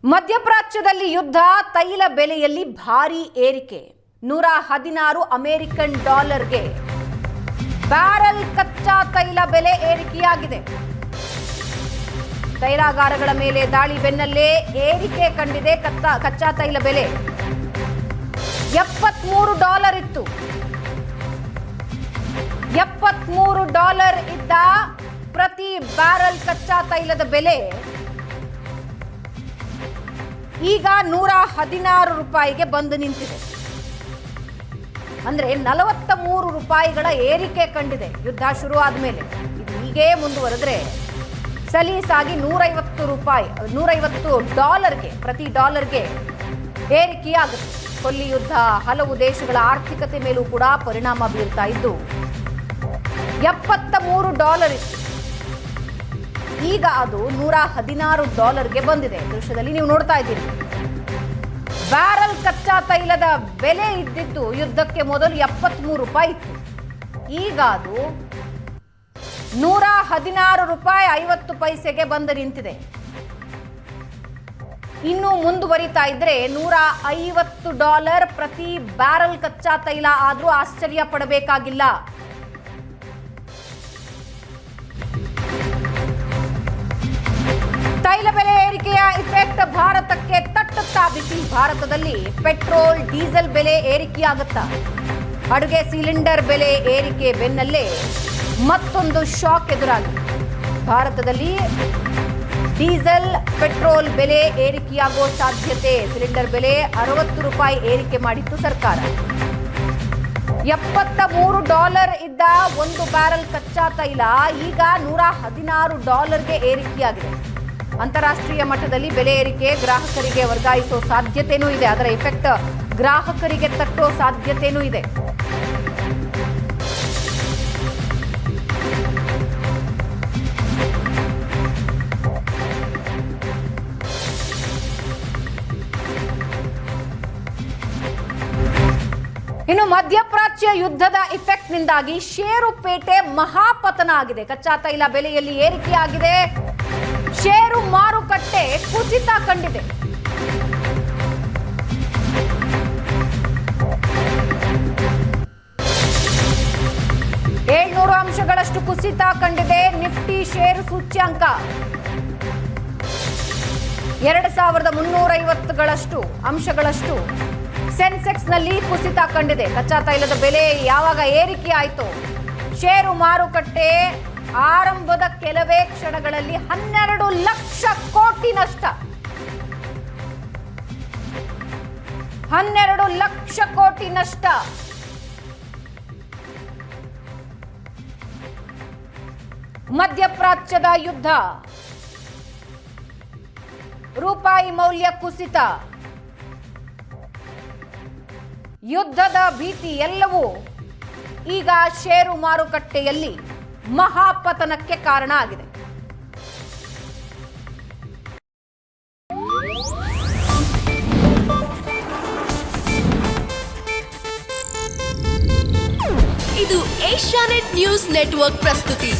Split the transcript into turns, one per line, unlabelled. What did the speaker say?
ಮಧ್ಯಪ್ರಾಚ್ಯದಲ್ಲಿ ಯುದ್ಧ, ತೈಲ ಬೆಲೆಯಲ್ಲಿ ಭಾರೀ ಏರಿಕೆ. 116 ಅಮೆರಿಕನ್ ಡಾಲರ್ಗೆ ಬ್ಯಾರಲ್ ಕಚ್ಚಾ ತೈಲ ಬೆಲೆ ಏರಿಕೆಯಾಗಿದೆ. ತೈಲಾಗಾರಗಳ ಮೇಲೆ ದಾಳಿ ಬೆನ್ನಲ್ಲೇ ಏರಿಕೆ ಕಂಡಿದೆ. ಕಚ್ಚಾ ತೈಲ ಬೆಲೆ $73 ಇತ್ತು. $73 ಇದ್ದ ಪ್ರತಿ ಬ್ಯಾರಲ್ ಕಚ್ಚಾ ತೈಲದ ಬೆಲೆ ಈಗ $116 ಬಂದು ನಿಂತಿದೆ. ಅಂದ್ರೆ $43 ಏರಿಕೆ ಕಂಡಿದೆ ಯುದ್ಧ ಶುರು ಆದ್ಮೇಲೆ. ಇದು ಹೀಗೆ ಮುಂದುವರೆದ್ರೆ ಸಲೀಸಾಗಿ $150 ಪ್ರತಿ ಡಾಲರ್ಗೆ ಏರಿಕೆಯಾಗುತ್ತೆ. ಕೊಲ್ಲಿ ಯುದ್ಧ ಹಲವು ದೇಶಗಳ ಆರ್ಥಿಕತೆ ಮೇಲೂ ಕೂಡ ಪರಿಣಾಮ ಬೀರ್ತಾ ಇದ್ದು $73 ಇತ್ತು. ಈಗ ಅದು $116 ಬಂದಿದೆ. ದೃಶ್ಯದಲ್ಲಿ ನೀವು ನೋಡ್ತಾ ಇದ್ದೀರಿ. ಬ್ಯಾರಲ್ ಕಚ್ಚಾ ತೈಲದ ಬೆಲೆ ಇದ್ದಿದ್ದು ಯುದ್ಧಕ್ಕೆ ಮೊದಲು $73 ಇತ್ತು. ಈಗ ಅದು $116.50 ಬಂದು ನಿಂತಿದೆ. ಇನ್ನು ಮುಂದುವರಿತಾ ಇದ್ರೆ $150 ಪ್ರತಿ ಬ್ಯಾರಲ್ ಕಚ್ಚಾ ತೈಲ ಆದ್ರೂ ಆಶ್ಚರ್ಯ ಪಡಬೇಕಾಗಿಲ್ಲ. ತೈಲ ಬೆಲೆ ಏರಿಕೆಯ ಇಫೆಕ್ಟ್ ಭಾರತಕ್ಕೆ ತಟ್ಟುತ್ತಾ ಬಿಸಿ. ಭಾರತದಲ್ಲಿ ಪೆಟ್ರೋಲ್, ಡೀಸೆಲ್ ಬೆಲೆ ಏರಿಕೆಯಾಗುತ್ತಾ? ಅಡುಗೆ ಸಿಲಿಂಡರ್ ಬೆಲೆ ಏರಿಕೆ ಬೆನ್ನಲ್ಲೇ ಮತ್ತೊಂದು ಶಾಕ್ ಎದುರಾಗಿದೆ. ಭಾರತದಲ್ಲಿ ಡೀಸೆಲ್, ಪೆಟ್ರೋಲ್ ಬೆಲೆ ಏರಿಕೆಯಾಗುವ ಸಾಧ್ಯತೆ. ಸಿಲಿಂಡರ್ ಬೆಲೆ $60 ಏರಿಕೆ ಮಾಡಿತ್ತು ಸರ್ಕಾರ. $73 ಇದ್ದ ಒಂದು ಬ್ಯಾರಲ್ ಕಚ್ಚಾ ತೈಲ ಈಗ $116 ಏರಿಕೆಯಾಗಿದೆ. ಅಂತಾರಾಷ್ಟ್ರೀಯ ಮಟ್ಟದಲ್ಲಿ ಬೆಲೆ ಏರಿಕೆ ಗ್ರಾಹಕರಿಗೆ ವರ್ಗಾಯಿಸೋ ಸಾಧ್ಯತೆನೂ ಇದೆ. ಅದರ ಎಫೆಕ್ಟ್ ಗ್ರಾಹಕರಿಗೆ ತಟ್ಟೋ ಸಾಧ್ಯತೆನೂ ಇದೆ. ಇನ್ನು ಮಧ್ಯಪ್ರಾಚ್ಯ ಯುದ್ಧದ ಇಫೆಕ್ಟ್ನಿಂದಾಗಿ ಷೇರುಪೇಟೆ ಮಹಾಪತನ ಆಗಿದೆ. ಕಚ್ಚಾ ತೈಲ ಬೆಲೆಯಲ್ಲಿ ಏರಿಕೆಯಾಗಿದೆ. ಷೇರು ಮಾರುಕಟ್ಟೆ ಕುಸಿತ ಕಂಡಿದೆ. $700 ಅಂಶಗಳಷ್ಟು ಕುಸಿತ ಕಂಡಿದೆ. ನಿಫ್ಟಿ ಷೇರು ಸೂಚ್ಯಂಕ 2350 ಅಂಶಗಳಷ್ಟು ಸೆನ್ಸೆಕ್ಸ್ನಲ್ಲಿ ಕುಸಿತ ಕಂಡಿದೆ. ಕಚ್ಚಾ ತೈಲದ ಬೆಲೆ ಯಾವಾಗ ಏರಿಕೆ ಆಯಿತು, ಷೇರು ಮಾರುಕಟ್ಟೆ ಆರಂಭದ ಕೆಲವೇ ಕ್ಷಣಗಳಲ್ಲಿ 12 ಲಕ್ಷ ಕೋಟಿ ನಷ್ಟ. 12 ಲಕ್ಷ ಕೋಟಿ ನಷ್ಟ. ಮಧ್ಯಪ್ರಾಚ್ಯದ ಯುದ್ಧ, ರೂಪಾಯಿ ಮೌಲ್ಯ ಕುಸಿತ, ಯುದ್ಧದ ಭೀತಿ ಎಲ್ಲವೂ ಈಗ ಷೇರು ಮಾರುಕಟ್ಟೆಯಲ್ಲಿ ಮಹಾಪತನಕ್ಕೆ ಕಾರಣ ಆಗಿದೆ.
ಇದು ಏಷ್ಯಾನೆಟ್ ನ್ಯೂಸ್ ನೆಟ್ವರ್ಕ್ ಪ್ರಸ್ತುತಿ.